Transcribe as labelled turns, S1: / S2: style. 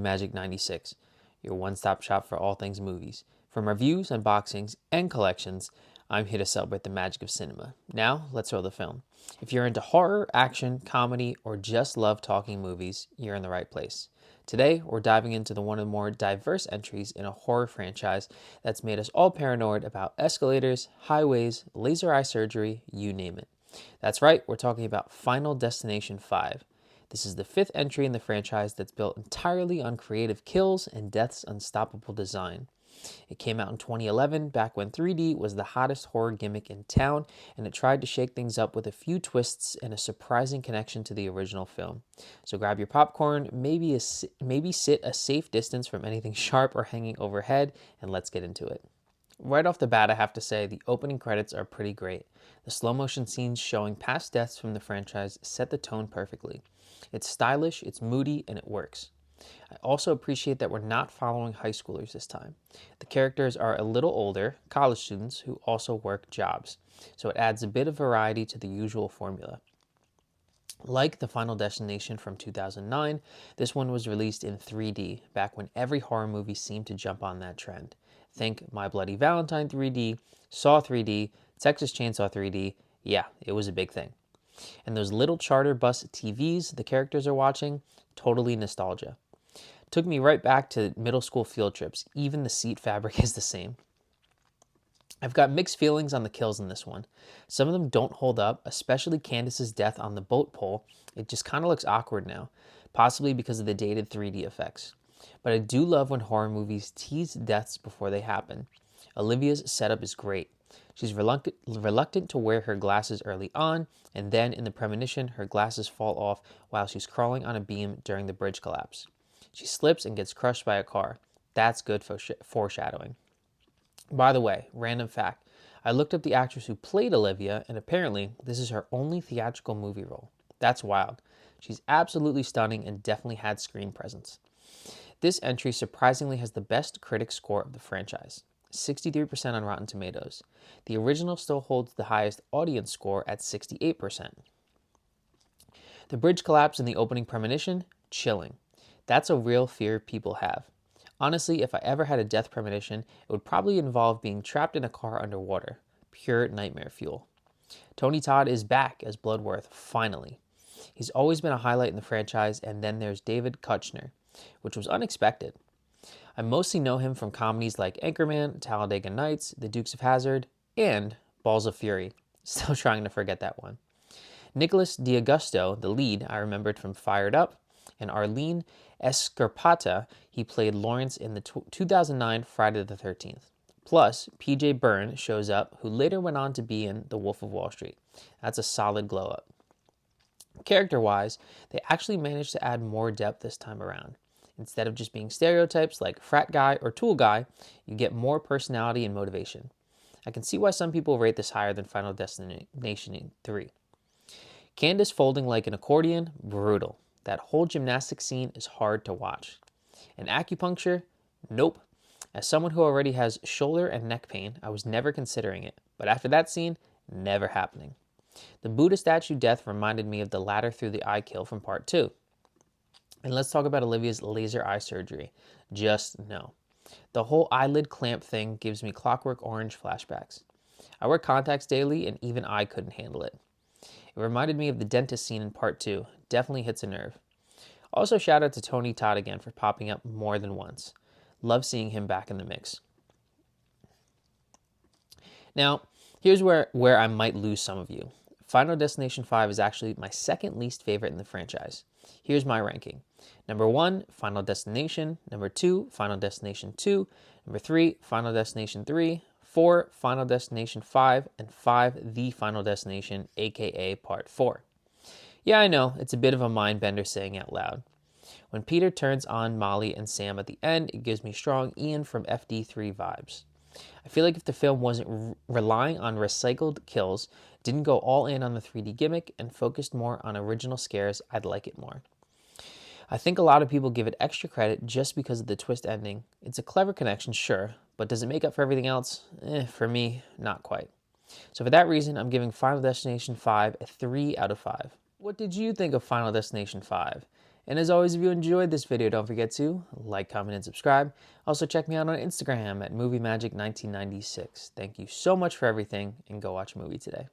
S1: Magic 96, your one-stop shop for all things movies. From reviews, unboxings, and collections, I'm here to celebrate the magic of cinema. Now, let's roll the film. If you're into horror, action, comedy, or just love talking movies, you're in the right place. Today, we're diving into one of the more diverse entries in a horror franchise that's made us all paranoid about escalators, highways, laser eye surgery, you name it. That's right, we're talking about Final Destination 5. This is the 5th entry in the franchise that's built entirely on creative kills and death's unstoppable design. It came out in 2011, back when 3D was the hottest horror gimmick in town, and it tried to shake things up with a few twists and a surprising connection to the original film. So grab your popcorn, maybe sit a safe distance from anything sharp or hanging overhead, and let's get into it. Right off the bat, I have to say the opening credits are pretty great. The slow motion scenes showing past deaths from the franchise set the tone perfectly. It's stylish, it's moody, and it works. I also appreciate that we're not following high schoolers this time. The characters are a little older, college students who also work jobs, so it adds a bit of variety to the usual formula. Like the Final Destination from 2009, this one was released in 3D, back when every horror movie seemed to jump on that trend. Think My Bloody Valentine 3D, Saw 3D, Texas Chainsaw 3D, yeah, it was a big thing. And those little charter bus TVs the characters are watching, totally nostalgia. Took me right back to middle school field trips. Even the seat fabric is the same. I've got mixed feelings on the kills in this one. Some of them don't hold up, especially Candace's death on the boat pole. It just kind of looks awkward now, possibly because of the dated 3D effects. But I do love when horror movies tease deaths before they happen. Olivia's setup is great. She's reluctant to wear her glasses early on, and then in the premonition, her glasses fall off while she's crawling on a beam during the bridge collapse. She slips and gets crushed by a car. That's good foreshadowing. By the way, random fact, I looked up the actress who played Olivia, and apparently this is her only theatrical movie role. That's wild. She's absolutely stunning and definitely had screen presence. This entry surprisingly has the best critic score of the franchise, 63% on Rotten Tomatoes. The original still holds the highest audience score at 68%. The bridge collapse in the opening premonition, chilling. That's a real fear people have. Honestly, if I ever had a death premonition, it would probably involve being trapped in a car underwater. Pure nightmare fuel. Tony Todd is back as Bloodworth, finally. He's always been a highlight in the franchise, and then there's David Koechner, which was unexpected. I mostly know him from comedies like Anchorman, Talladega Nights, The Dukes of Hazzard, and Balls of Fury. Still trying to forget that one. Nicholas D'Augusto, the lead, I remembered from Fired Up, and Arlene Escarpata, he played Lawrence in the 2009 Friday the 13th. Plus, PJ Byrne shows up, who later went on to be in The Wolf of Wall Street. That's a solid glow up. Character-wise, they actually managed to add more depth this time around. Instead of just being stereotypes like frat guy or tool guy, you get more personality and motivation. I can see why some people rate this higher than Final Destination 3. Candace folding like an accordion, brutal. That whole gymnastics scene is hard to watch. And acupuncture? Nope. As someone who already has shoulder and neck pain, I was never considering it. But after that scene, never happening. The Buddha statue death reminded me of the ladder through the eye kill from part 2. And let's talk about Olivia's laser eye surgery. Just no. The whole eyelid clamp thing gives me Clockwork Orange flashbacks. I wear contacts daily and even I couldn't handle it. It reminded me of the dentist scene in part 2. Definitely hits a nerve. Also, shout out to Tony Todd again for popping up more than once. Love seeing him back in the mix. Now, here's where I might lose some of you. Final Destination 5 is actually my second least favorite in the franchise. Here's my ranking. Number 1, Final Destination. Number 2, Final Destination 2. Number 3, Final Destination 3. 4, Final Destination 5, and 5, The Final Destination, aka Part 4. Yeah, I know, it's a bit of a mind bender saying out loud. When Peter turns on Molly and Sam at the end, it gives me strong Ian from FD3 vibes. I feel like if the film wasn't relying on recycled kills, didn't go all in on the 3D gimmick, and focused more on original scares, I'd like it more. I think a lot of people give it extra credit just because of the twist ending. It's a clever connection, sure, but does it make up for everything else? For me, not quite. So for that reason, I'm giving Final Destination 5 a 3 out of 5. What did you think of Final Destination 5? And as always, if you enjoyed this video, don't forget to like, comment, and subscribe. Also, check me out on Instagram at MovieMagic1996. Thank you so much for everything, and go watch a movie today.